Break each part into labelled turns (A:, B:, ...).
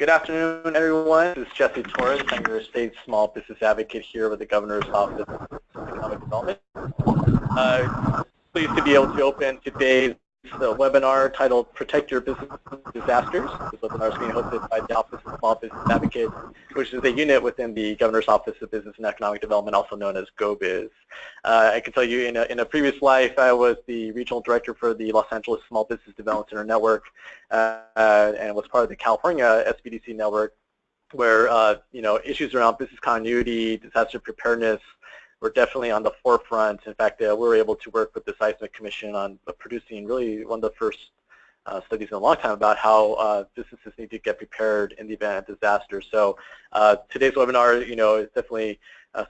A: Good afternoon, everyone. This is Jesse Torres. I'm your state small business advocate here with the Governor's Office of Economic Development. Pleased to be able to open today's webinar titled Protect Your Business from Disasters. This webinar is being hosted by the Office of Small Business Advocate, which is a unit within the Governor's Office of Business and Economic Development, also known as GO-Biz. I can tell you in a previous life, I was the regional director for the Los Angeles Small Business Development Center Network and was part of the California SBDC network, where issues around business continuity, disaster preparedness, we're definitely on the forefront. In fact, we were able to work with the Seismic Commission on producing really one of the first studies in a long time about how businesses need to get prepared in the event of disaster. So today's webinar, is definitely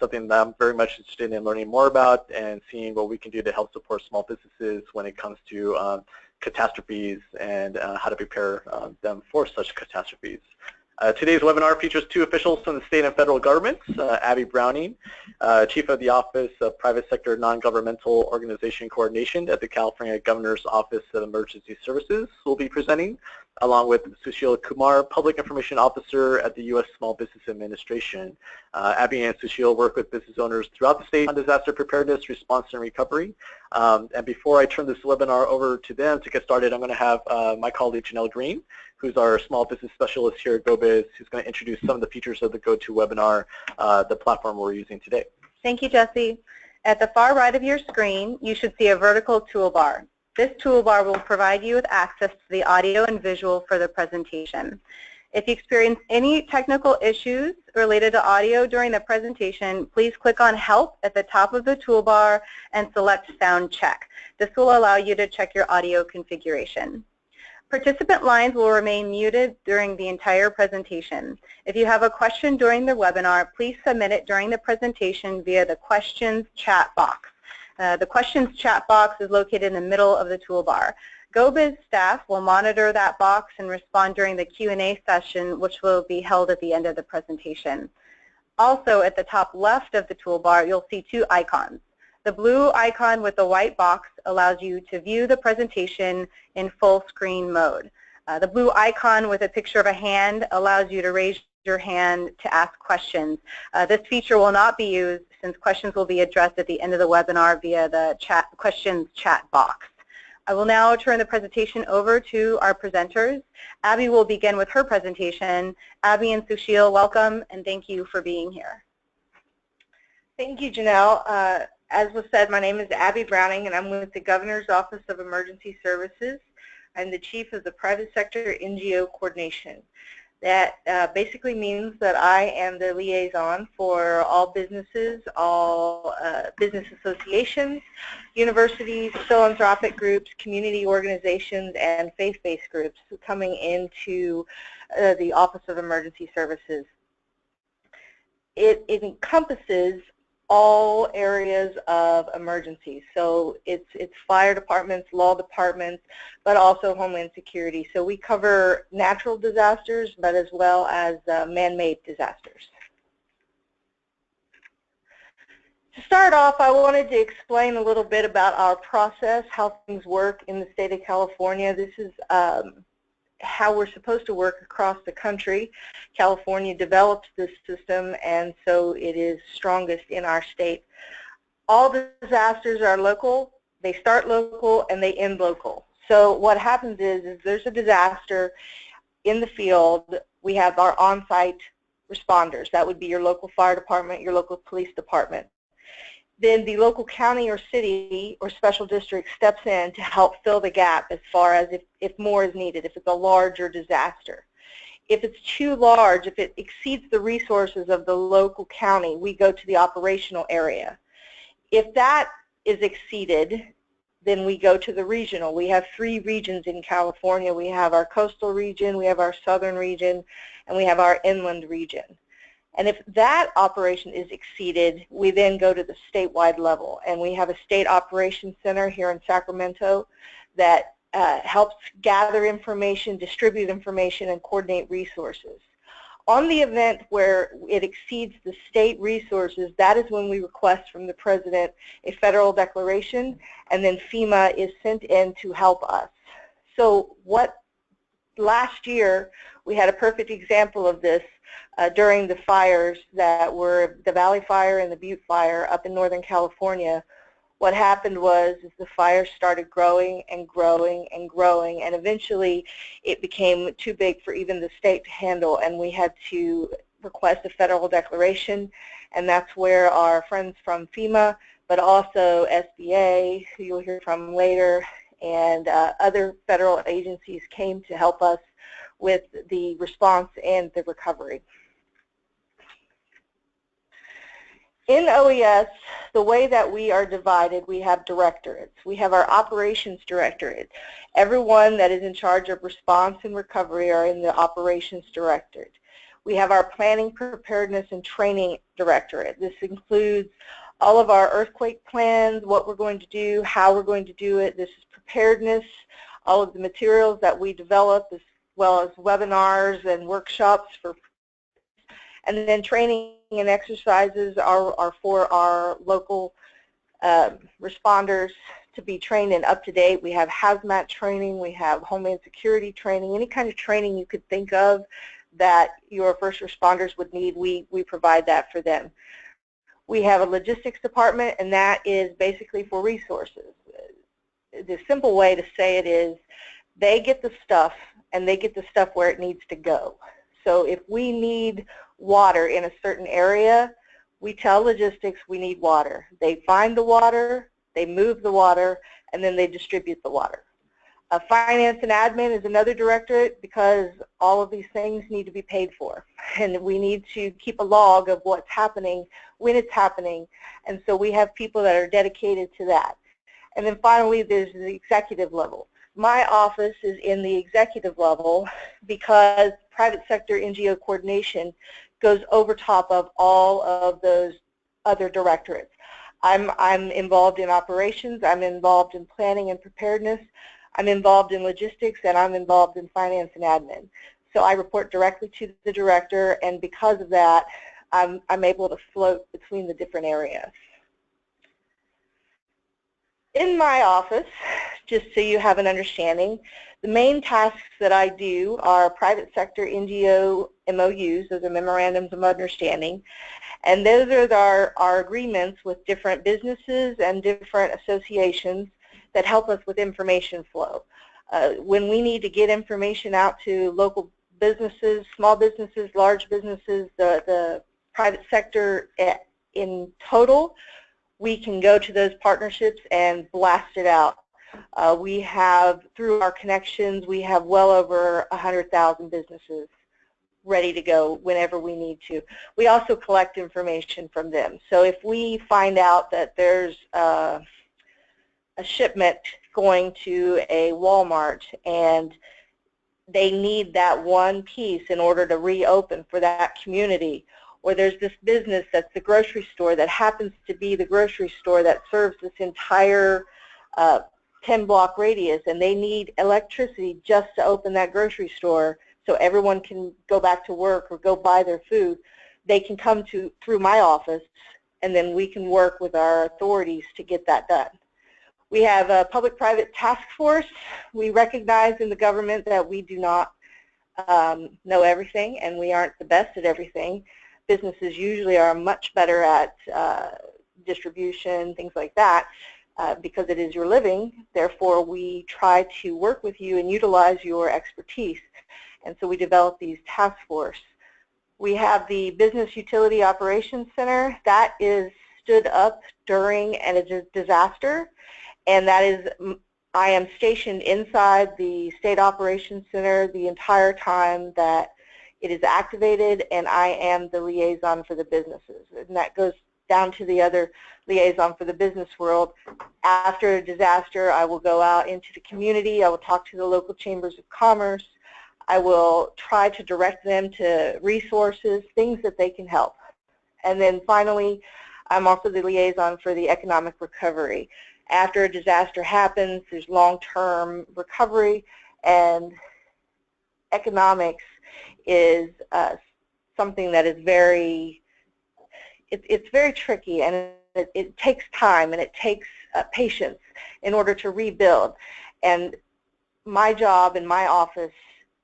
A: something that I'm very much interested in learning more about and seeing what we can do to help support small businesses when it comes to catastrophes and how to prepare them for such catastrophes. Today's webinar features two officials from the state and federal governments. Abby Browning, Chief of the Office of Private Sector Non-Governmental Organization Coordination at the California Governor's Office of Emergency Services, will be presenting, along with Sushil Kumar, Public Information Officer at the U.S. Small Business Administration. Abby and Sushil work with business owners throughout the state on disaster preparedness, response, and recovery. And before I turn this webinar over to them to get started, I'm going to have my colleague Janelle Green, who's our small business specialist here at GO-Biz, who's going to introduce some of the features of the GoToWebinar, the platform we're using today.
B: Thank you, Jesse. At the far right of your screen, you should see a vertical toolbar. This toolbar will provide you with access to the audio and visual for the presentation. If you experience any technical issues related to audio during the presentation, please click on Help at the top of the toolbar and select Sound Check. This will allow you to check your audio configuration. Participant lines will remain muted during the entire presentation. If you have a question during the webinar, please submit it during the presentation via the Questions chat box. The Questions chat box is located in the middle of the toolbar. GO-Biz staff will monitor that box and respond during the Q&A session, which will be held at the end of the presentation. Also, at the top left of the toolbar, you'll see two icons. The blue icon with the white box allows you to view the presentation in full screen mode. The blue icon with a picture of a hand allows you to raise your hand to ask questions. This feature will not be used since questions will be addressed at the end of the webinar via the Questions chat box. I will now turn the presentation over to our presenters. Abby will begin with her presentation. Abby and Sushil, welcome and thank you for being here.
C: Thank you, Janelle. As was said, my name is Abby Browning, and I'm with the Governor's Office of Emergency Services. I'm the Chief of the Private Sector NGO Coordination. That basically means that I am the liaison for all businesses, all business associations, universities, philanthropic groups, community organizations, and faith-based groups coming into the Office of Emergency Services. It encompasses all areas of emergencies. So it's fire departments, law departments, but also Homeland Security. So we cover natural disasters, but as well as man-made disasters. To start off, I wanted to explain a little bit about our process, how things work in the state of California. This is how we're supposed to work across the country. California developed this system, and so it is strongest in our state. All disasters are local, they start local, and they end local. So what happens is there's a disaster in the field, we have our on-site responders. That would be your local fire department, your local police department. Then the local county or city or special district steps in to help fill the gap as far as if more is needed, if it's a larger disaster. If it's too large, if it exceeds the resources of the local county, we go to the operational area. If that is exceeded, then we go to the regional. We have 3 regions in California. We have our coastal region, we have our southern region, and we have our inland region. And if that operation is exceeded, we then go to the statewide level. And we have a state operations center here in Sacramento that helps gather information, distribute information, and coordinate resources. On the event where it exceeds the state resources, that is when we request from the President a federal declaration, and then FEMA is sent in to help us. So what last year, we had a perfect example of this during the fires that were the Valley Fire and the Butte Fire up in Northern California. What happened was the fire started growing and growing and growing, and eventually it became too big for even the state to handle, and we had to request a federal declaration, and that's where our friends from FEMA, but also SBA, who you'll hear from later, and other federal agencies came to help us with the response and the recovery. In OES, the way that we are divided, we have directorates. We have our operations directorate. Everyone that is in charge of response and recovery are in the operations directorate. We have our planning, preparedness, and training directorate. This includes all of our earthquake plans, what we're going to do, how we're going to do it. This is preparedness, all of the materials that we develop, as well as webinars and workshops for. And then training and exercises are for our local responders to be trained and up to date. We have hazmat training, we have homeland security training, any kind of training you could think of that your first responders would need, we provide that for them. We have a logistics department, and that is basically for resources. The simple way to say it is they get the stuff, and they get the stuff where it needs to go. So if we need water in a certain area, we tell logistics we need water. They find the water, they move the water, and then they distribute the water. Finance and admin is another directorate because all of these things need to be paid for. And we need to keep a log of what's happening, when it's happening, and so we have people that are dedicated to that. And then finally, there's the executive level. My office is in the executive level because private sector NGO coordination goes over top of all of those other directorates. I'm involved in operations, I'm involved in planning and preparedness, I'm involved in logistics, and I'm involved in finance and admin. So I report directly to the director, and because of that, I'm able to float between the different areas. In my office, just so you have an understanding, the main tasks that I do are private sector NGO MOUs, those are memorandums of understanding, and those are our agreements with different businesses and different associations that help us with information flow. When we need to get information out to local businesses, small businesses, large businesses, the private sector in total, we can go to those partnerships and blast it out. We have, through our connections, we have well over 100,000 businesses ready to go whenever we need to. We also collect information from them. So if we find out that there's a shipment going to a Walmart and they need that one piece in order to reopen for that community, or there's this business that's the grocery store that happens to be the grocery store that serves this entire 10-block radius, and they need electricity just to open that grocery store so everyone can go back to work or go buy their food, they can come through my office, and then we can work with our authorities to get that done. We have a public-private task force. We recognize in the government that we do not know everything, and we aren't the best at everything. Businesses usually are much better at distribution, things like that, because it is your living. Therefore, we try to work with you and utilize your expertise. And so we develop these task force. We have the Business Utility Operations Center. That is stood up during a disaster, and that is, I am stationed inside the State Operations Center the entire time that it is activated, and I am the liaison for the businesses. And that goes down to the other liaison for the business world. After a disaster, I will go out into the community. I will talk to the local chambers of commerce. I will try to direct them to resources, things that they can help. And then finally, I'm also the liaison for the economic recovery. After a disaster happens, there's long-term recovery, and economics is something that is it's very tricky, and it takes time and it takes patience in order to rebuild. And my job in my office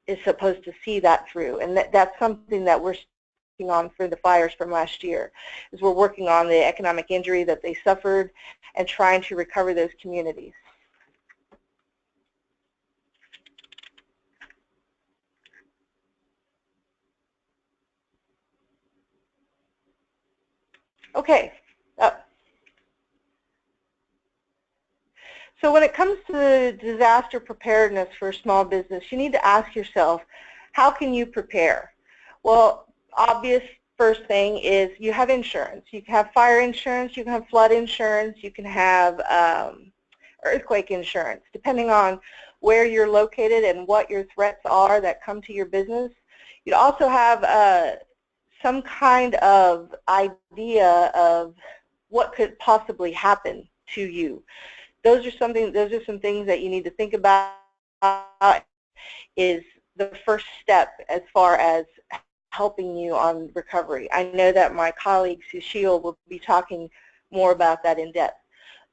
C: is supposed to see that through, and that's something that we're working on for the fires from last year, is we're working on the economic injury that they suffered and trying to recover those communities. Okay. So when it comes to disaster preparedness for a small business, you need to ask yourself, how can you prepare? Well, obvious first thing is you have insurance. You can have fire insurance, you can have flood insurance, you can have earthquake insurance, depending on where you're located and what your threats are that come to your business. You'd also have some kind of idea of what could possibly happen to you. Those are some things that you need to think about. Is the first step as far as helping you on recovery. I know that my colleague Sushil will be talking more about that in depth.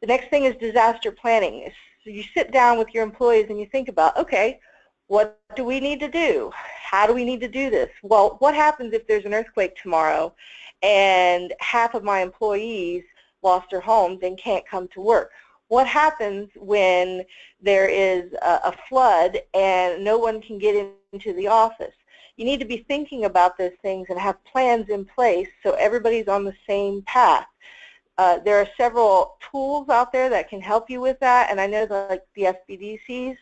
C: The next thing is disaster planning. So you sit down with your employees and you think about, okay, what do we need to do? How do we need to do this? Well, what happens if there's an earthquake tomorrow and half of my employees lost their homes and can't come to work? What happens when there is a flood and no one can get into the office? You need to be thinking about those things and have plans in place so everybody's on the same path. There are several tools out there that can help you with that, and I know that like the SBDCs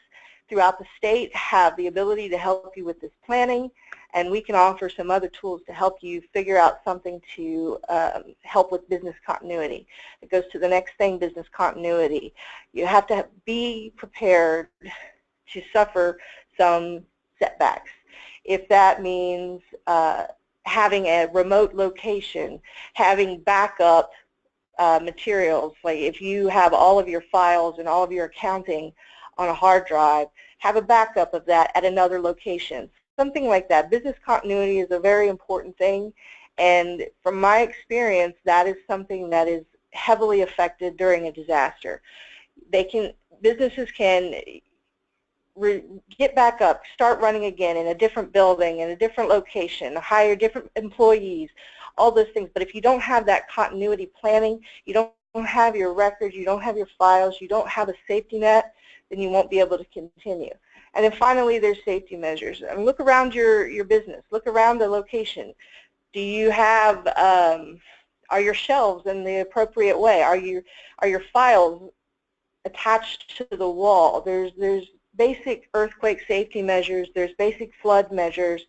C: throughout the state have the ability to help you with this planning, and we can offer some other tools to help you figure out something to help with business continuity. It goes to the next thing, business continuity. You have to be prepared to suffer some setbacks. If that means having a remote location, having backup materials, like if you have all of your files and all of your accounting on a hard drive, have a backup of that at another location. Something like that. Business continuity is a very important thing, and from my experience, that is something that is heavily affected during a disaster. Businesses can get back up, start running again in a different building, in a different location, hire different employees, all those things. But if you don't have that continuity planning, you don't have your records, you don't have your files, you don't have a safety net, then you won't be able to continue. And then finally, there's safety measures. I mean, look around your business. Look around the location. Do you have, are your shelves in the appropriate way? Are your files attached to the wall? There's basic earthquake safety measures. There's basic flood measures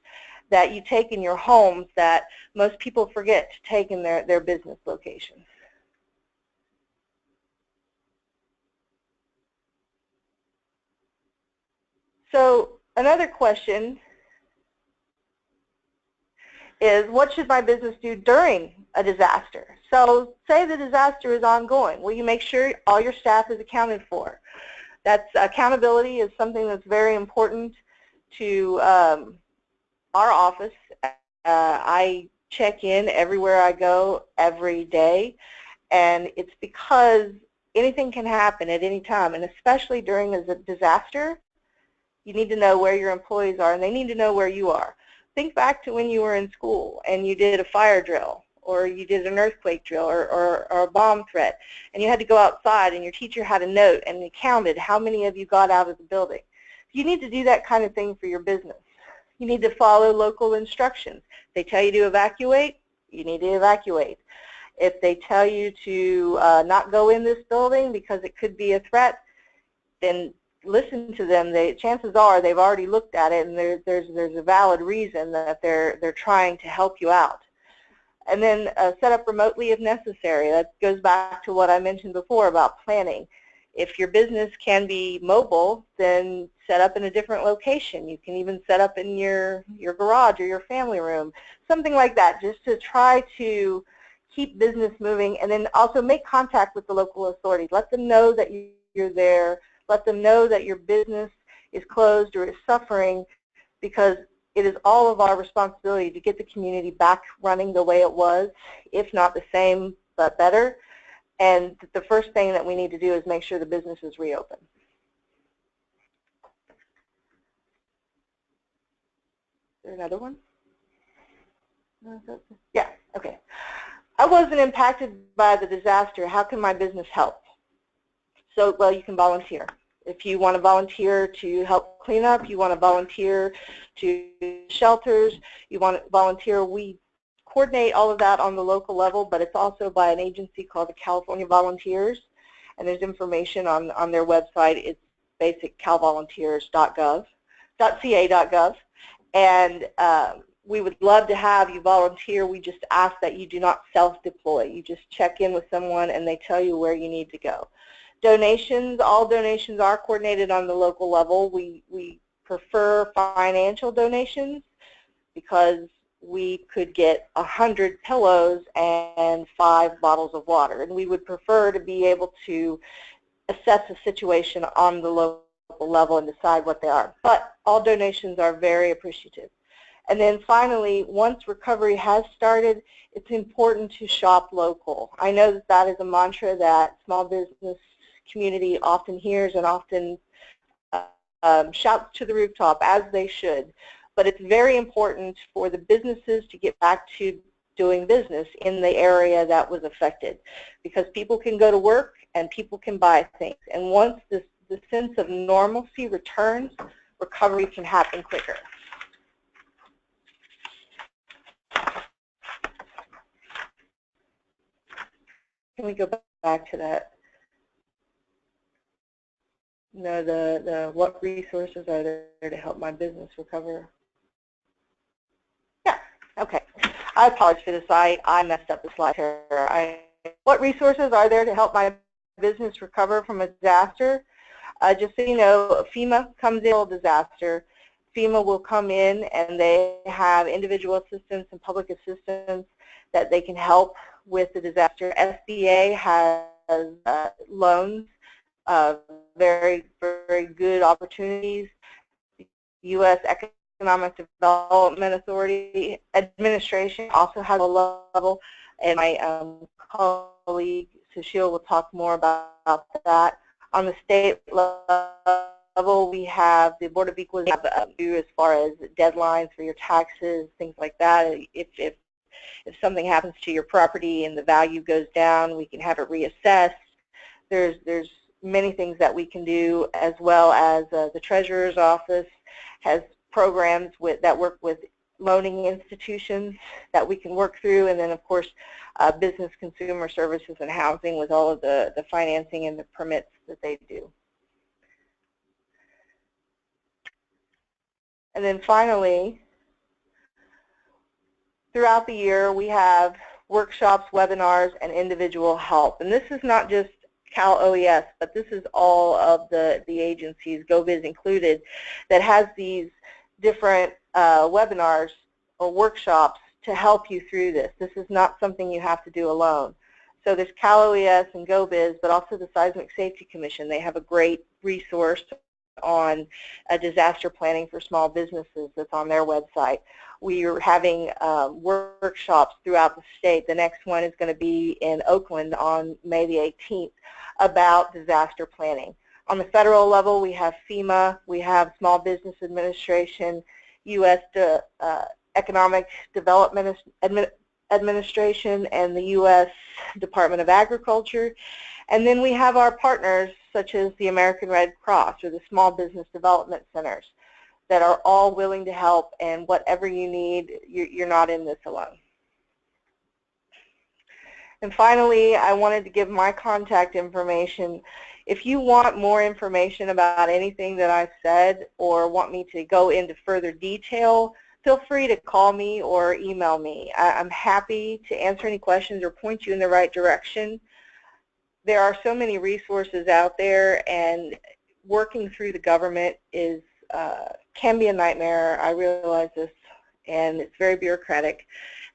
C: that you take in your homes that most people forget to take in their business locations. So another question is, what should my business do during a disaster? So say the disaster is ongoing. Well, you make sure all your staff is accounted for. That's accountability is something that's very important to our office. I check in everywhere I go every day, and it's because anything can happen at any time, and especially during a disaster, you need to know where your employees are, and they need to know where you are. Think back to when you were in school and you did a fire drill, or you did an earthquake drill, or a bomb threat, and you had to go outside and your teacher had a note and it counted how many of you got out of the building. You need to do that kind of thing for your business. You need to follow local instructions. If they tell you to evacuate, you need to evacuate. If they tell you to not go in this building because it could be a threat, then listen to them. Chances are they've already looked at it, and there's a valid reason that they're trying to help you out. And then set up remotely if necessary. That goes back to what I mentioned before about planning. If your business can be mobile, then set up in a different location. You can even set up in your garage or your family room, something like that, just to try to keep business moving. And then also make contact with the local authorities. Let them know that you're there. Let them know that your business is closed or is suffering, because it is all of our responsibility to get the community back running the way it was, if not the same, but better. And the first thing that we need to do is make sure the business is reopened. there another one? Yeah, okay. I wasn't impacted by the disaster. How can my business help? So, well, you can volunteer. If you want to volunteer to help clean up, you want to volunteer to shelters, you want to volunteer, we coordinate all of that on the local level, but it's also by an agency called the California Volunteers, and there's information on their website. It's basic calvolunteers.ca.gov, and we would love to have you volunteer. We just ask that you do not self-deploy. You just check in with someone and they tell you where you need to go. Donations, all donations are coordinated on the local level. We prefer financial donations because we could get 100 pillows and 5 bottles of water, and we would prefer to be able to assess the situation on the local level and decide what they are. But all donations are very appreciative. And then finally, once recovery has started, it's important to shop local. I know that that is a mantra that small business community often hears and often shouts to the rooftop, as they should. But it's very important for the businesses to get back to doing business in the area that was affected, because people can go to work and people can buy things. And once the sense of normalcy returns, recovery can happen quicker. Can we go back to that? No, the what resources are there to help my business recover? Yeah, okay. I apologize for this. I messed up the slide here. What resources are there to help my business recover from a disaster? Just so you know, FEMA comes in a disaster. FEMA will come in and they have individual assistance and public assistance that they can help with the disaster. SBA has loans, very, very good opportunities. U.S. Economic Development Authority Administration also has a level, and my colleague Sushil will talk more about that. On the state level, we have the Board of Equals as far as deadlines for your taxes, things like that. If something happens to your property and the value goes down, we can have it reassessed. There's many things that we can do, as well as the Treasurer's Office has programs that work with loaning institutions that we can work through, and then of course Business Consumer Services and Housing with all of the financing and the permits that they do. And then finally, throughout the year we have workshops, webinars, and individual help. And this is not just Cal OES, but this is all of the agencies, GO-Biz included, that has these different webinars or workshops to help you through this. This is not something you have to do alone. So there's Cal OES and GO-Biz, but also the Seismic Safety Commission. They have a great resource on disaster planning for small businesses that's on their website. We are having workshops throughout the state. The next one is going to be in Oakland on May the 18th about disaster planning. On the federal level, we have FEMA, we have Small Business Administration, U.S. Economic Development Administration, and the U.S. Department of Agriculture. And then we have our partners, such as the American Red Cross or the Small Business Development Centers, that are all willing to help, and whatever you need, you're not in this alone. And finally, I wanted to give my contact information. If you want more information about anything that I've said or want me to go into further detail, feel free to call me or email me. I'm happy to answer any questions or point you in the right direction. There are so many resources out there, and working through the government can be a nightmare. I realize this, and it's very bureaucratic.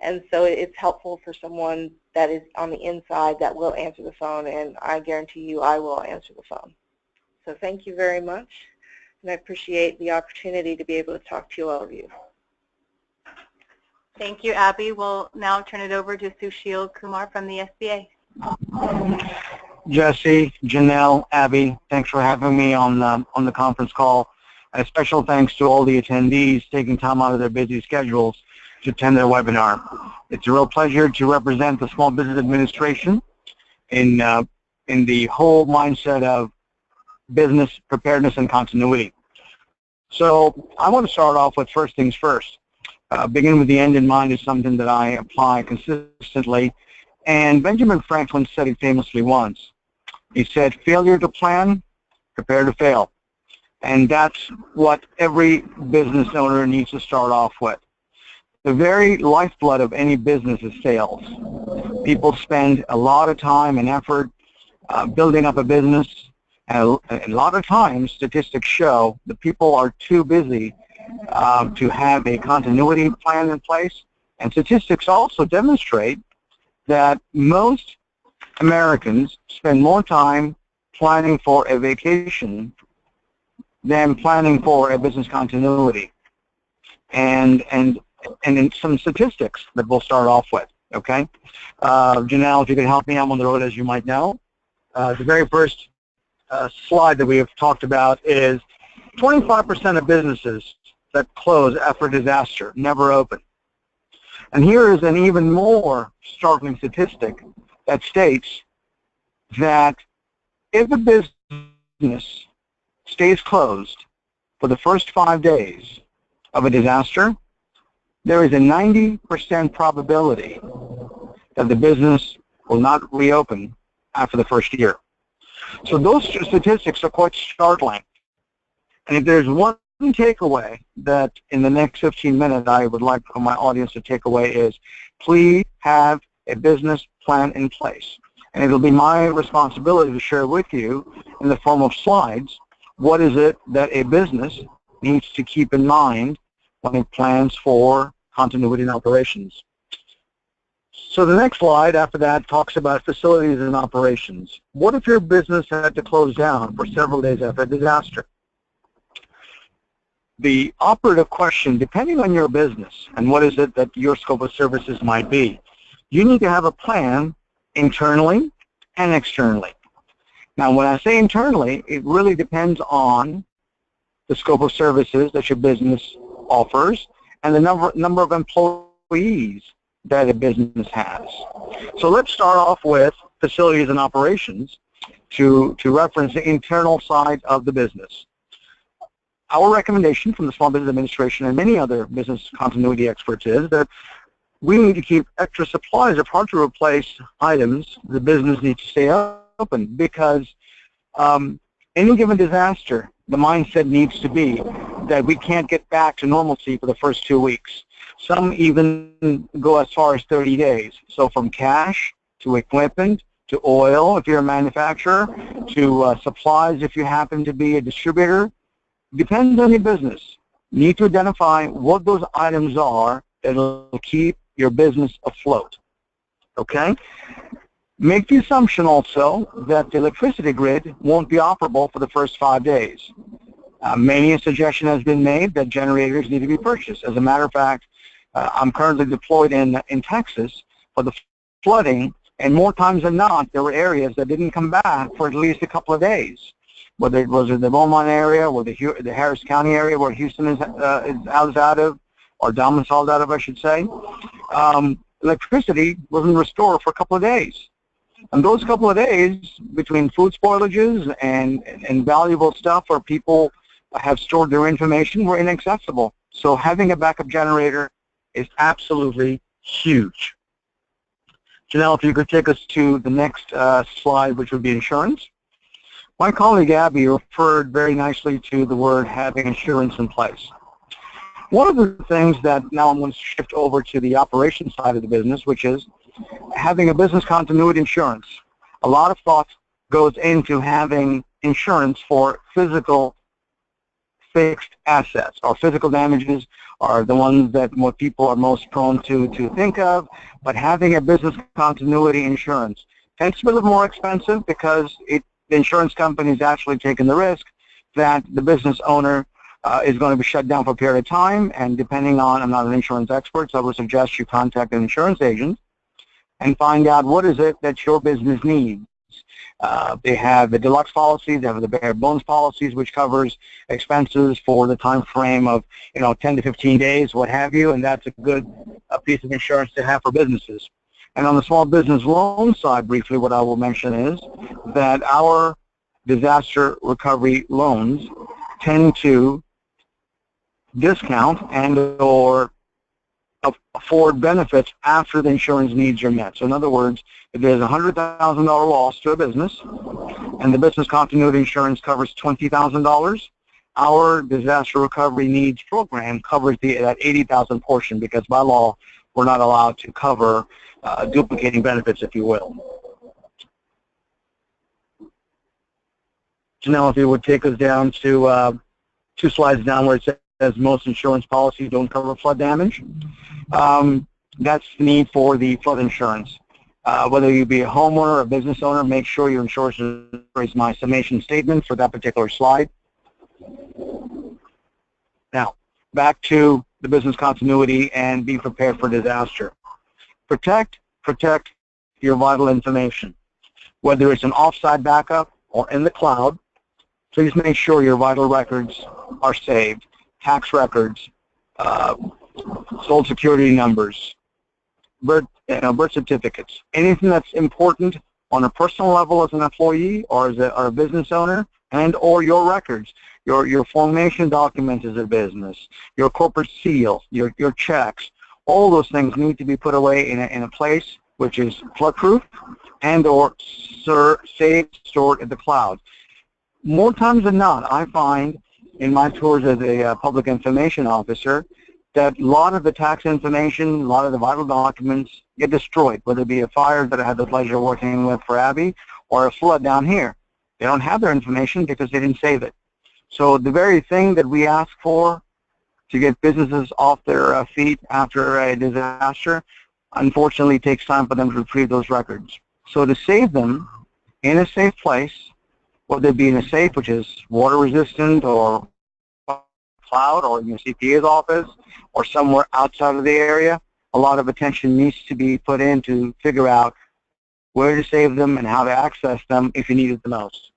C: And so it's helpful for someone that is on the inside that will answer the phone, and I guarantee you I will answer the phone. So thank you very much, and I appreciate the opportunity to be able to talk to all of you.
B: Thank you, Abby. We'll now turn it over to Sushil Kumar from the SBA.
D: Jesse, Janelle, Abby, thanks for having me on the conference call. a special thanks to all the attendees taking time out of their busy schedules to attend their webinar. It's a real pleasure to represent the Small Business Administration in the whole mindset of business preparedness and continuity. So I want to start off with first things first. Begin with the end in mind is something that I apply consistently. And Benjamin Franklin said it famously once. He said, failure to plan, prepare to fail. And that's what every business owner needs to start off with. The very lifeblood of any business is sales. People spend a lot of time and effort building up a business. And a lot of times, statistics show that people are too busy to have a continuity plan in place. And statistics also demonstrate that most Americans spend more time planning for a vacation than planning for a business continuity. And in some statistics that we'll start off with, okay? Janelle, if you could help me, I'm on the road, as you might know. The very first slide that we have talked about is 25% of businesses that close after disaster never open. And here is an even more startling statistic that states that if a business stays closed for the first 5 days of a disaster, there is a 90% probability that the business will not reopen after the first year. So those statistics are quite startling. And if there's one takeaway that in the next 15 minutes I would like for my audience to take away is, please have a business plan in place. And it'll be my responsibility to share with you in the form of slides what is it that a business needs to keep in mind when it plans for continuity in operations. So the next slide after that talks about facilities and operations. What if your business had to close down for several days after a disaster? The operative question, depending on your business and what is it that your scope of services might be, you need to have a plan internally and externally. Now, when I say internally, it really depends on the scope of services that your business offers and the number of employees that a business has. So let's start off with facilities and operations to reference the internal side of the business. Our recommendation from the Small Business Administration and many other business continuity experts is that we need to keep extra supplies of hard-to-replace items. The business needs to stay open because any given disaster, the mindset needs to be that we can't get back to normalcy for the first 2 weeks. Some even go as far as 30 days. So from cash to equipment to oil if you're a manufacturer to supplies if you happen to be a distributor, depends on your business. You need to identify what those items are that will keep your business afloat. Okay? Make the assumption also that the electricity grid won't be operable for the first 5 days. Many a suggestion has been made that generators need to be purchased. As a matter of fact, I'm currently deployed in Texas for the flooding, and more times than not, there were areas that didn't come back for at least a couple of days. Whether it was in the Beaumont area or the Harris County area where Houston is out of, or domiciled out of, I should say, electricity wasn't restored for a couple of days. And those couple of days, between food spoilages and valuable stuff where people have stored their information, were inaccessible. So having a backup generator is absolutely huge. Janelle, if you could take us to the next slide, which would be insurance. My colleague Abby referred very nicely to the word having insurance in place. One of the things that now I'm going to shift over to the operations side of the business, which is having a business continuity insurance. A lot of thought goes into having insurance for physical fixed assets, or physical damages are the ones that more people are most prone to think of, but having a business continuity insurance tends to be a little more expensive because the insurance company is actually taking the risk that the business owner is going to be shut down for a period of time, and depending on, I'm not an insurance expert, so I would suggest you contact an insurance agent and find out what is it that your business needs benefits. They have the deluxe policies, they have the bare bones policies, which covers expenses for the time frame of 10 to 15 days, what have you, and that's a good piece of insurance to have for businesses. And on the small business loan side, briefly, what I will mention is that our disaster recovery loans tend to discount and or afford benefits after the insurance needs are met. So in other words, if there's a $100,000 loss to a business and the business continuity insurance covers $20,000, our disaster recovery needs program covers that $80,000 portion, because by law we're not allowed to cover duplicating benefits, if you will. So now if you would take us down to 2 slides down where it says most insurance policies don't cover flood damage. That's the need for the flood insurance. Whether you be a homeowner or a business owner, make sure your insurance is my summation statement for that particular slide. Now, back to the business continuity and be prepared for disaster. Protect your vital information. Whether it's an offsite backup or in the cloud, please make sure your vital records are saved. Tax records, social security numbers, birth certificates, anything that's important on a personal level as an employee or as a business owner, and or your records, your formation documents as a business, your corporate seal, your checks, all those things need to be put away in a place which is flood-proof and or saved, stored in the cloud. More times than not, I find in my tours as a public information officer that a lot of the tax information, a lot of the vital documents get destroyed, whether it be a fire that I had the pleasure of working with for Abby or a flood down here. They don't have their information because they didn't save it. So the very thing that we ask for to get businesses off their feet after a disaster, unfortunately takes time for them to retrieve those records. So to save them in a safe place, whether it be in a safe which is water resistant or cloud or in your CPA's office or somewhere outside of the area, a lot of attention needs to be put in to figure out where to save them and how to access them if you need it the most.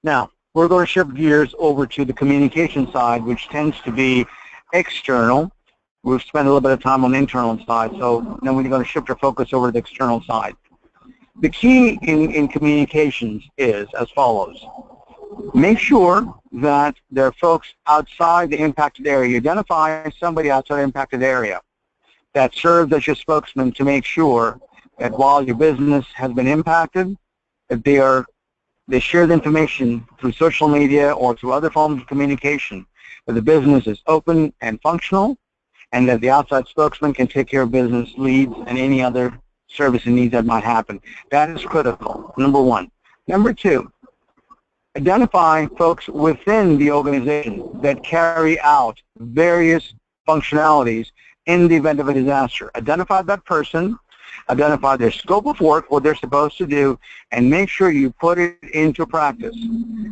D: Now, we're going to shift gears over to the communication side, which tends to be external. We've spent a little bit of time on the internal side, so then we're going to shift our focus over to the external side. The key in communications is as follows. Make sure that there are folks outside the impacted area. You identify somebody outside the impacted area that serves as your spokesman to make sure that while your business has been impacted, that they share the information through social media or through other forms of communication, that the business is open and functional, and that the outside spokesman can take care of business leads and any other service and needs that might happen. That is critical, number one. Number two, identify folks within the organization that carry out various functionalities in the event of a disaster. Identify that person, identify their scope of work, what they're supposed to do, and make sure you put it into practice.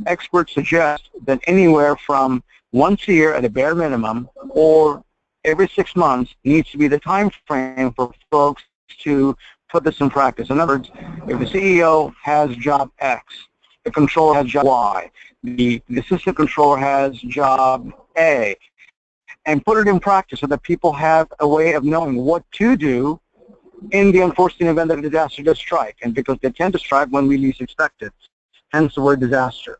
D: Experts suggest that anywhere from once a year at a bare minimum or every 6 months needs to be the time frame for folks to put this in practice. In other words, if the CEO has job X, the controller has job Y, the assistant controller has job A, and put it in practice so that people have a way of knowing what to do in the unforeseen event that a disaster does strike, and because they tend to strike when we least expect it, hence the word disaster.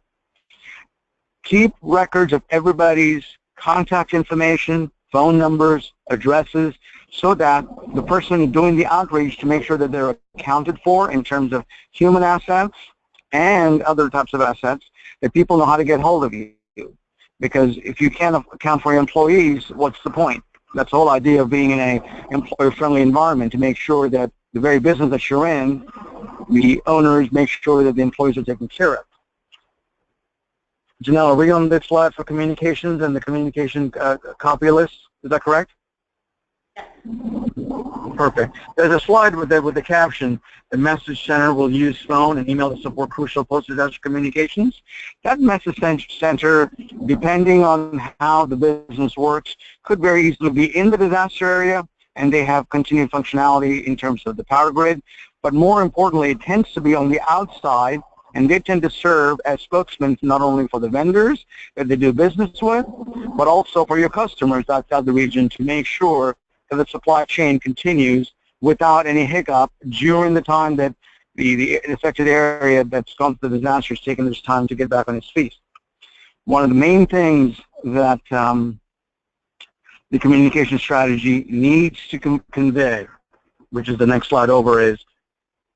D: Keep records of everybody's contact information, phone numbers, addresses, so that the person doing the outreach to make sure that they're accounted for in terms of human assets and other types of assets, that people know how to get hold of you. Because if you can't account for your employees, what's the point? That's the whole idea of being in an employer-friendly environment, to make sure that the very business that you're in, the owners make sure that the employees are taken care of. Janelle, are we on this slide for communications and the communication copy list? Is that correct?
B: Yes.
D: Perfect. There's a slide with the caption, the message center will use phone and email to support crucial post-disaster communications. That message center, depending on how the business works, could very easily be in the disaster area, and they have continued functionality in terms of the power grid, but more importantly, it tends to be on the outside, and they tend to serve as spokesmen not only for the vendors that they do business with, but also for your customers outside the region to make sure that the supply chain continues without any hiccup during the time that the affected area that's gone through the disaster is taking this time to get back on its feet. One of the main things that the communication strategy needs to convey, which is the next slide over, is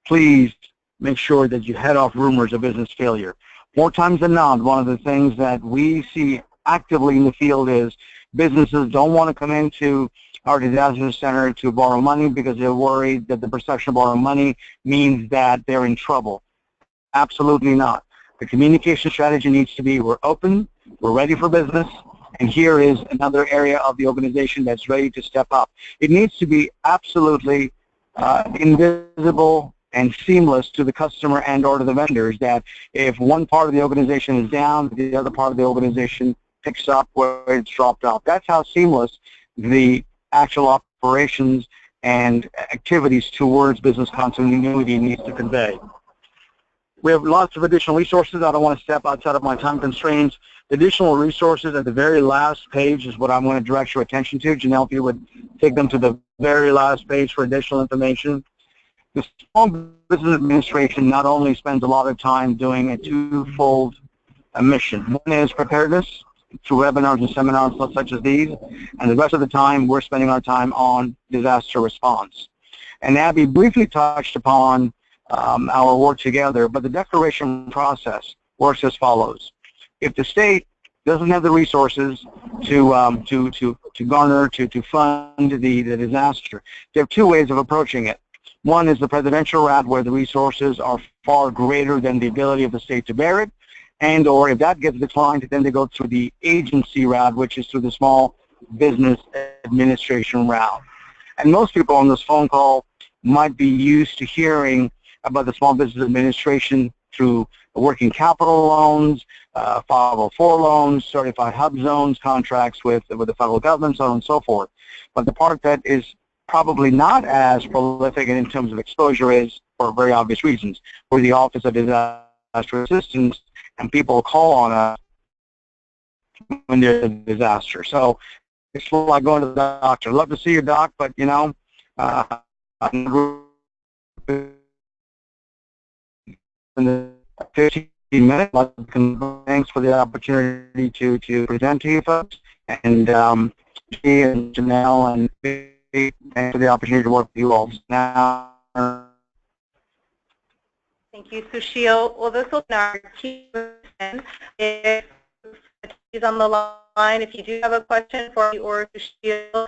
D: please make sure that you head off rumors of business failure. More times than not, one of the things that we see actively in the field is businesses don't want to come into our disaster center to borrow money because they're worried that the perception of borrowing money means that they're in trouble. Absolutely not. The communication strategy needs to be, we're open, we're ready for business, and here is another area of the organization that's ready to step up. It needs to be absolutely invisible and seamless to the customer and or to the vendors that if one part of the organization is down, the other part of the organization picks up where it's dropped off. That's how seamless the actual operations and activities towards business continuity needs to convey. We have lots of additional resources. I don't want to step outside of my time constraints. The additional resources at the very last page is what I'm going to direct your attention to. Janelle, if you would take them to the very last page for additional information. The Small Business Administration not only spends a lot of time doing a twofold mission. One is preparedness through webinars and seminars such as these, and the rest of the time we're spending our time on disaster response. And Abby briefly touched upon our work together, but the declaration process works as follows. If the state doesn't have the resources to garner, to fund the disaster, there are two ways of approaching it. One is the presidential route where the resources are far greater than the ability of the state to bear it, and or if that gets declined, then they go through the agency route, which is through the Small Business Administration route. And most people on this phone call might be used to hearing about the Small Business Administration through working capital loans, 504 loans, certified hub zones, contracts with the federal government, so on and so forth. But the part that is probably not as prolific in terms of exposure is, for very obvious reasons, we're the Office of Disaster Assistance, and people call on us when there's a disaster. So it's like going to the doctor. Love to see your doc, but you know, in the 15 minutes, thanks for the opportunity to present to you folks, and she and Janelle and thanks for the opportunity to work with you all. Now,
B: thank you, Sushil. Well, this will be our key. If she's on the line, if you do have a question for me or Sushil,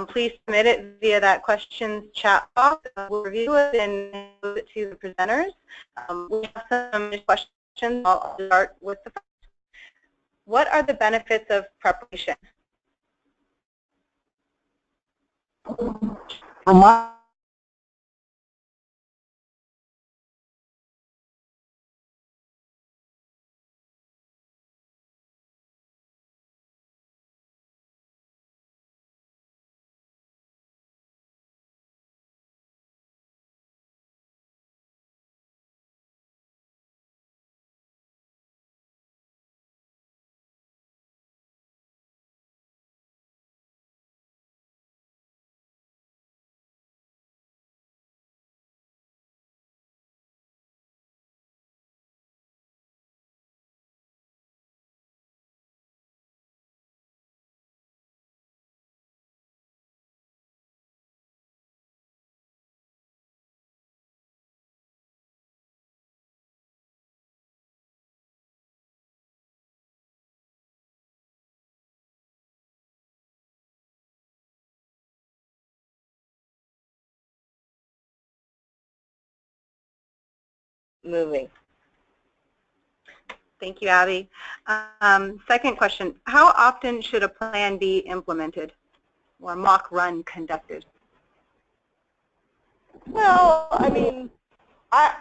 B: please submit it via that questions chat box. We'll review it and move it to the presenters. We have some questions. I'll start with the first. What are the benefits of preparation?
D: from my
C: moving.
B: Thank you, Abby. Second question, how often should a plan be implemented or a mock run conducted?
C: Well, I mean, I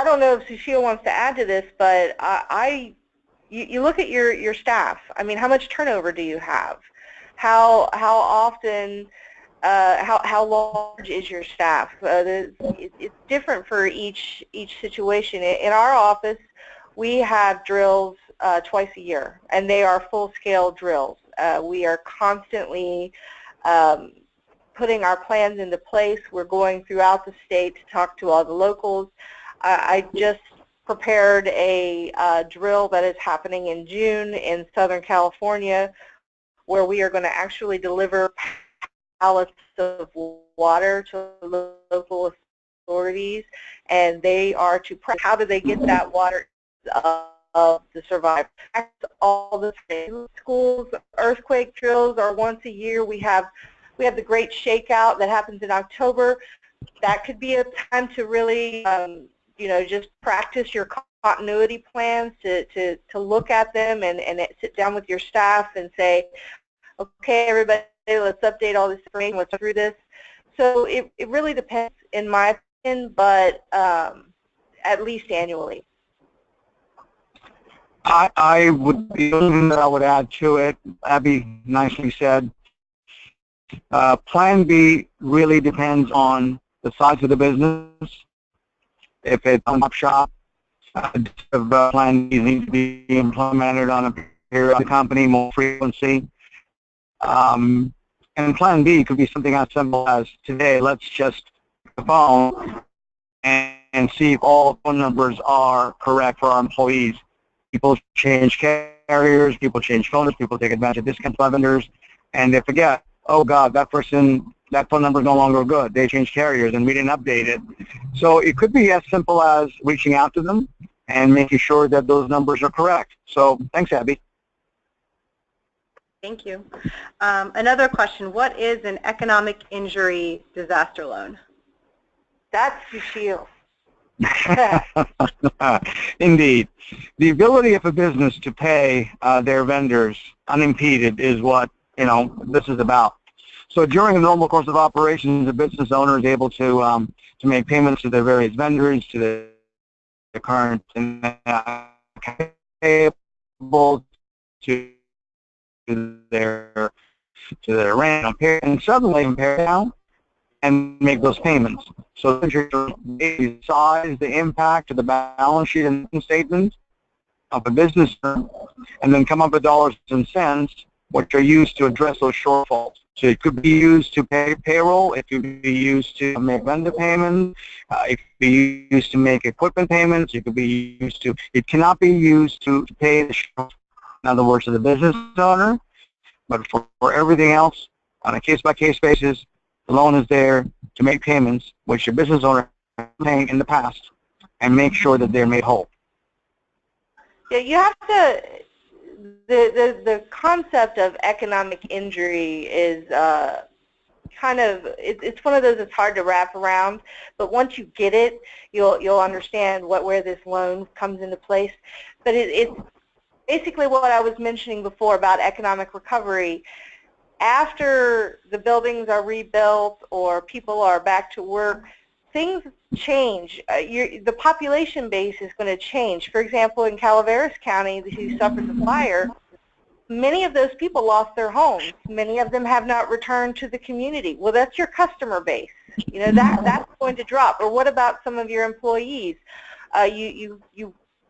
C: don't know if Sushil wants to add to this, but you look at your staff. I mean, how much turnover do you have? How often how large is your staff? It's different for each situation. In our office, we have drills twice a year, and they are full-scale drills. We are constantly putting our plans into place. We're going throughout the state to talk to all the locals. I just prepared a drill that is happening in June in Southern California, where we are going to actually deliver pallets of water to local authorities, and they are to prep. How do they get that water of the survivors? All the schools earthquake drills are once a year. We have the great shakeout that happens in October. That could be a time to really just practice your continuity plans, to look at them and sit down with your staff and say, okay, everybody, let's update all this information, let's go through this. So it really depends, in my opinion, but at least annually.
D: I would, the only thing that I would add to it, Abby nicely said, Plan B really depends on the size of the business. If it's a shop shop, Plan B needs to be implemented on a periodic company, more frequency. And Plan B could be something as simple as, today, let's just pick the phone and see if all phone numbers are correct for our employees. People change carriers, people change phones, people take advantage of discounts by vendors, and they forget, oh God, that phone number is no longer good. They changed carriers and we didn't update it. So it could be as simple as reaching out to them and making sure that those numbers are correct. So thanks, Abby.
B: Thank you. Another question, what is an economic injury disaster loan?
C: That's the shield.
D: Indeed. The ability of a business to pay their vendors unimpeded is what this is about. So during the normal course of operations, the business owner is able to make payments to their various vendors, to the current payable, to their rent, and suddenly impair down and make those payments. So the size, the impact of the balance sheet and statement of a business, and then come up with dollars and cents, which are used to address those shortfalls. So it could be used to pay payroll, it could be used to make vendor payments, it could be used to make equipment payments, it could be used to, it cannot be used to pay the shortfall, in other words, to the business owner, but for everything else, on a case-by-case basis, the loan is there to make payments, which your business owner is paying in the past, and make sure that they're made whole.
C: Yeah, you have to, the concept of economic injury is it's one of those that's hard to wrap around, but once you get it, you'll understand where this loan comes into place. But it's basically what I was mentioning before about economic recovery. After the buildings are rebuilt or people are back to work, things change. The population base is going to change. For example, in Calaveras County, who suffered the fire, many of those people lost their homes. Many of them have not returned to the community. Well, that's your customer base. That's going to drop. Or what about some of your employees? You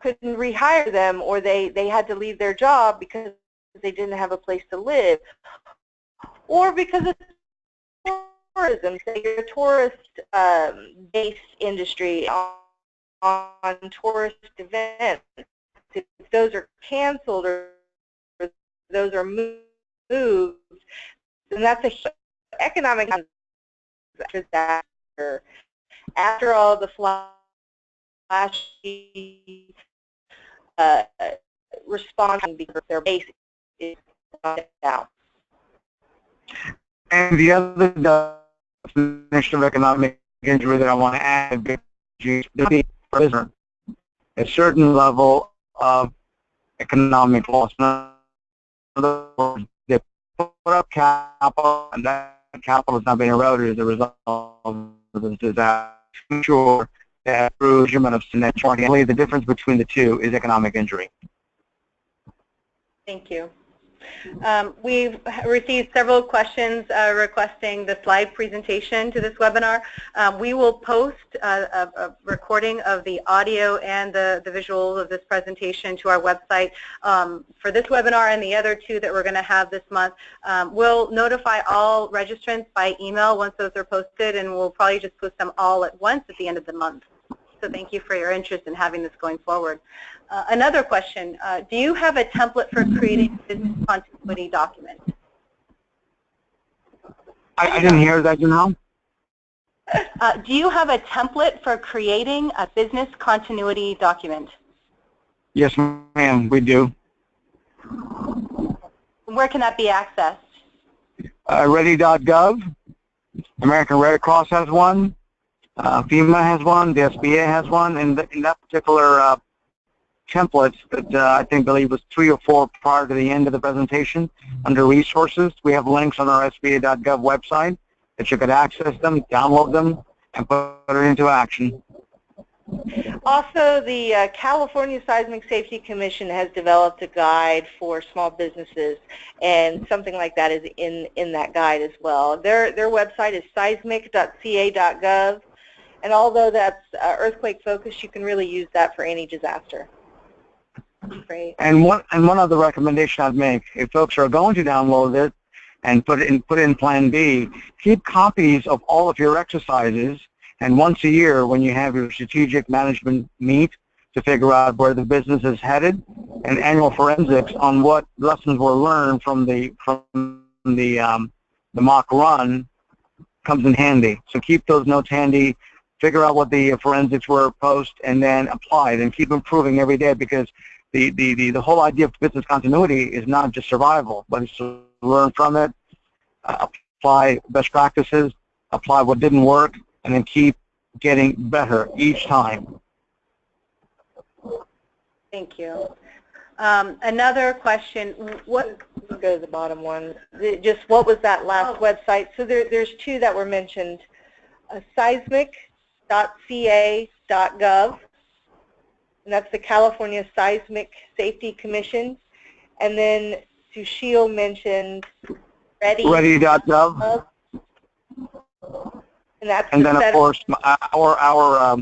C: couldn't rehire them, or they had to leave their job because they didn't have a place to live, or because of tourism, say you're a tourist-based industry on tourist events. If those are canceled or those are moved, then that's a economic disaster. After all the flashy responding because their base is down.
D: And the other definition of economic injury that I want to add is a certain level of economic loss. In other words, they put up capital, and that capital is not being eroded as a result of the disaster. Sure, that through measurement of net charging, the difference between the two is economic injury.
B: Thank you. We've received several questions requesting the slide presentation to this webinar. We will post a recording of the audio and the visuals of this presentation to our website. For this webinar and the other two that we're going to have this month, we'll notify all registrants by email once those are posted, and we'll probably just post them all at once at the end of the month. So thank you for your interest in having this going forward. Another question, do you have a template for creating a business continuity document?
D: I didn't hear that, you know.
B: Do you have a template for creating a business continuity document?
D: Yes, ma'am, we do.
B: Where can that be accessed?
D: Ready.gov. American Red Cross has one. FEMA has one. The SBA has one. And in that particular template that I believe was 3 or 4 prior to the end of the presentation, under resources, we have links on our SBA.gov website that you could access them, download them, and put it into action.
C: Also, the California Seismic Safety Commission has developed a guide for small businesses, and something like that is in that guide as well. Their website is seismic.ca.gov, and although that's earthquake focused, you can really use that for any disaster. Great.
D: And one other recommendation I'd make, if folks are going to download it and put in Plan B, keep copies of all of your exercises, and once a year when you have your strategic management meet to figure out where the business is headed, and annual forensics on what lessons were learned from the mock run comes in handy. So keep those notes handy, figure out what the forensics were post, and then apply it, and keep improving every day, because the whole idea of business continuity is not just survival, but it's to learn from it, apply best practices, apply what didn't work, and then keep getting better each time.
B: Thank you. Another question, what?
C: Let's go to the bottom one. Just what was that last website? So there's 2 that were mentioned, seismic.ca.gov. and that's the California Seismic Safety Commission. And then Sushil mentioned
D: Ready.gov. And then, of course, our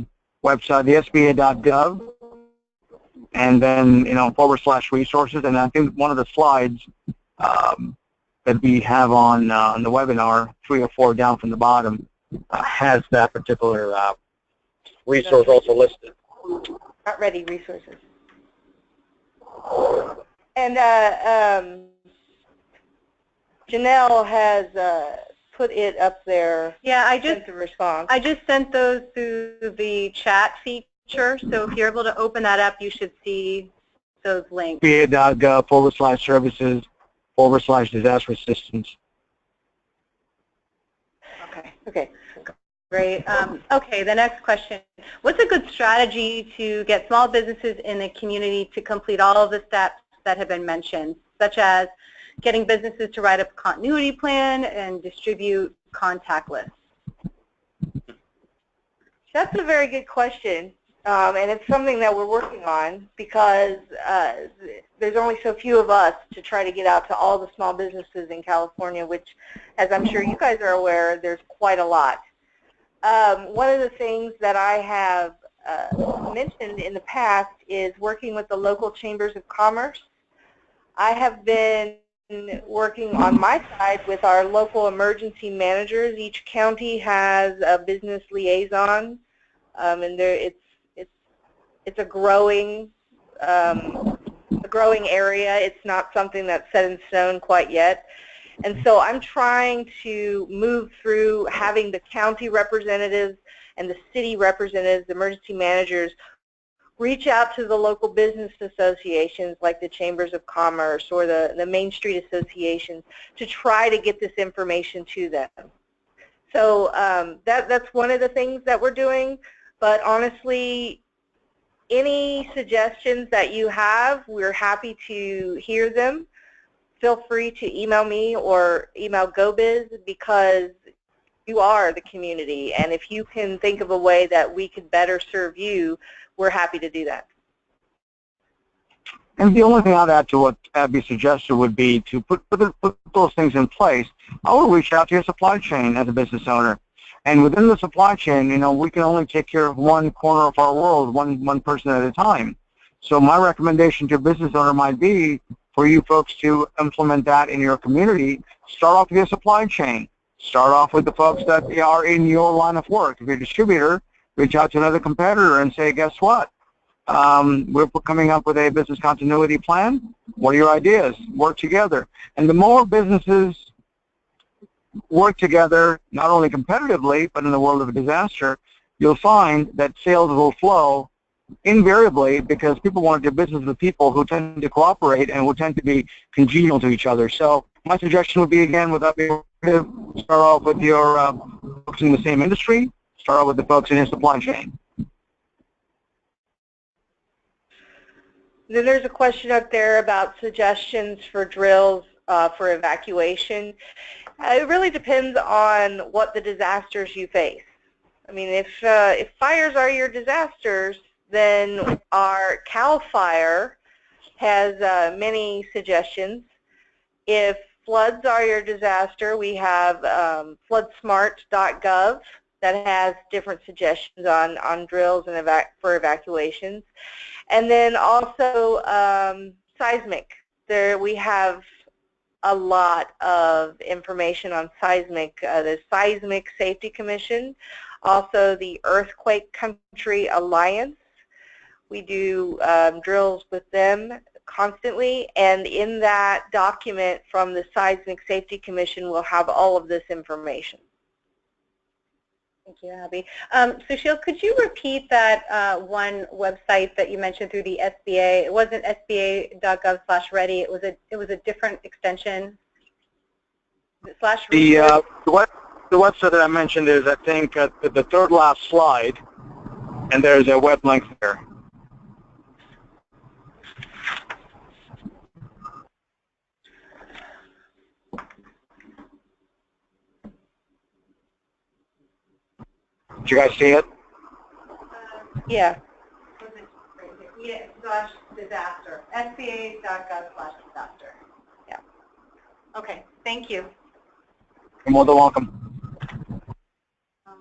D: website, the SBA.gov, and then, /resources. And I think one of the slides that we have on the webinar, 3 or 4 down from the bottom, has that particular resource also listed.
C: Not ready resources. And Janelle has put it up there.
B: Yeah, I just sent those through the chat feature. So if you're able to open that up, you should see those links.
D: SBA.gov /services/disaster assistance.
B: Okay. Great. Okay, the next question. What's a good strategy to get small businesses in the community to complete all of the steps that have been mentioned, such as getting businesses to write up a continuity plan and distribute contact lists?
C: That's a very good question, and it's something that we're working on, because there's only so few of us to try to get out to all the small businesses in California, which, as I'm sure you guys are aware, there's quite a lot. One of the things that I have mentioned in the past is working with the local chambers of commerce. I have been working on my side with our local emergency managers. Each county has a business liaison, and it's a growing area. It's not something that's set in stone quite yet. And so I'm trying to move through having the county representatives and the city representatives, the emergency managers, reach out to the local business associations like the Chambers of Commerce or the Main Street associations to try to get this information to them. So that's one of the things that we're doing. But honestly, any suggestions that you have, we're happy to hear them. Feel free to email me or email GO-Biz, because you are the community, and if you can think of a way that we could better serve you, we're happy to do that.
D: And the only thing I'd add to what Abby suggested would be to put those things in place. I would reach out to your supply chain as a business owner. And within the supply chain, we can only take care of one corner of our world, one person at a time. So my recommendation to a business owner might be for you folks to implement that in your community. Start off with your supply chain. Start off with the folks that are in your line of work. If you're a distributor, reach out to another competitor and say, guess what? We're coming up with a business continuity plan. What are your ideas? Work together. And the more businesses work together, not only competitively, but in the world of a disaster, you'll find that sales will flow invariably because people want to do business with people who tend to cooperate and who tend to be congenial to each other. So my suggestion would be, again, without being repetitive, start off with your folks in the same industry, start off with the folks in your supply chain.
C: Then there's a question up there about suggestions for drills for evacuation. It really depends on what the disasters you face. I mean, if fires are your disasters, then our CAL FIRE has many suggestions. If floods are your disaster, we have floodsmart.gov that has different suggestions on drills and for evacuations. And then also seismic. There we have a lot of information on seismic. The Seismic Safety Commission, also the Earthquake Country Alliance. We do drills with them constantly, and in that document from the Seismic Safety Commission we'll have all of this information.
B: Thank you, Abby. Sushil, could you repeat that one website that you mentioned through the SBA? It wasn't sba.gov/ready. It was a different extension.
D: The website that I mentioned is, I think, the third last slide, and there's a web link there. Did you guys see it?
B: Yeah. Yeah, /disaster. SBA.gov/disaster. Yeah. Okay. Thank you.
D: You're more than welcome.
B: Are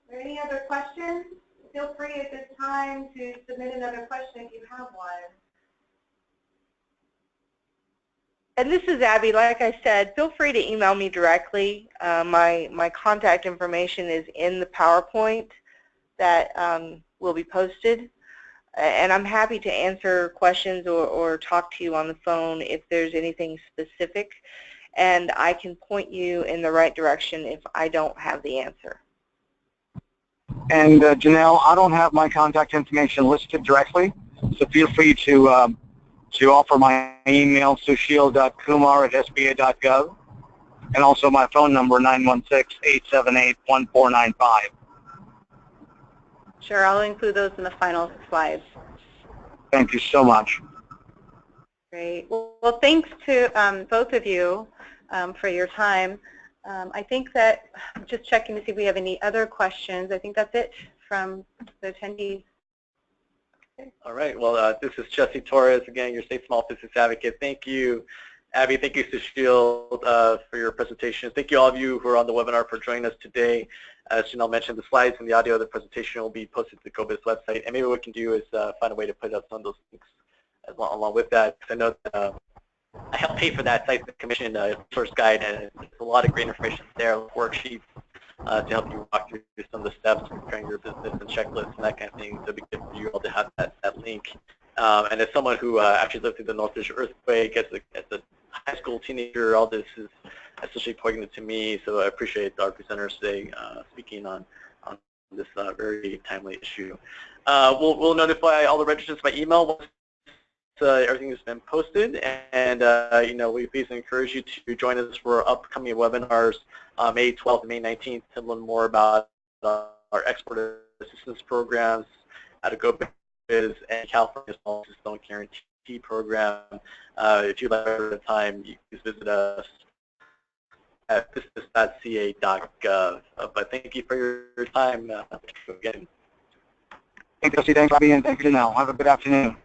B: there any other questions? Feel free at this time to submit another question if you have one.
C: And this is Abby. Like I said, feel free to email me directly. My contact information is in the PowerPoint that will be posted. And I'm happy to answer questions or talk to you on the phone if there's anything specific. And I can point you in the right direction if I don't have the answer.
D: And Janelle, I don't have my contact information listed directly, so feel free to offer my email, sushil.kumar@sba.gov, and also my phone number, 916-878-1495.
B: Sure, I'll include those in the final slides.
D: Thank you so much.
B: Great. Well, thanks to both of you for your time. I think that, I'm just checking to see if we have any other questions. I think that's it from the attendees. Okay.
A: All right. Well, this is Jesse Torres, again, your State Small Business Advocate. Thank you, Abby. Thank you, Sushil, for your presentation. Thank you, all of you who are on the webinar, for joining us today. As Janelle mentioned, the slides and the audio of the presentation will be posted to the GO-Biz website. And maybe what we can do is find a way to put up some of those links along with that. Because I know that, I helped pay for that Seismic Commission source guide, and there's a lot of great information there, worksheets to help you walk through some of the steps in preparing your business and checklists and that kind of thing. So it'd be good for you all to have that link. And as someone who actually lived through the Northridge earthquake, as a high school teenager, all this is especially poignant to me. So I appreciate our presenters today speaking on this very timely issue. We'll notify all the registrants by email once everything has been posted, and you know, we please encourage you to join us for upcoming webinars May 12th and May 19th to learn more about our export assistance programs, how to GO-Biz, and California Small Business Loan Guarantee Program. If you'd like the time, you can visit us at business.ca.gov. But thank you for your time again.
D: Thank you, Jesse. Thanks, Bobby, and thank you, Janelle. Have a good afternoon.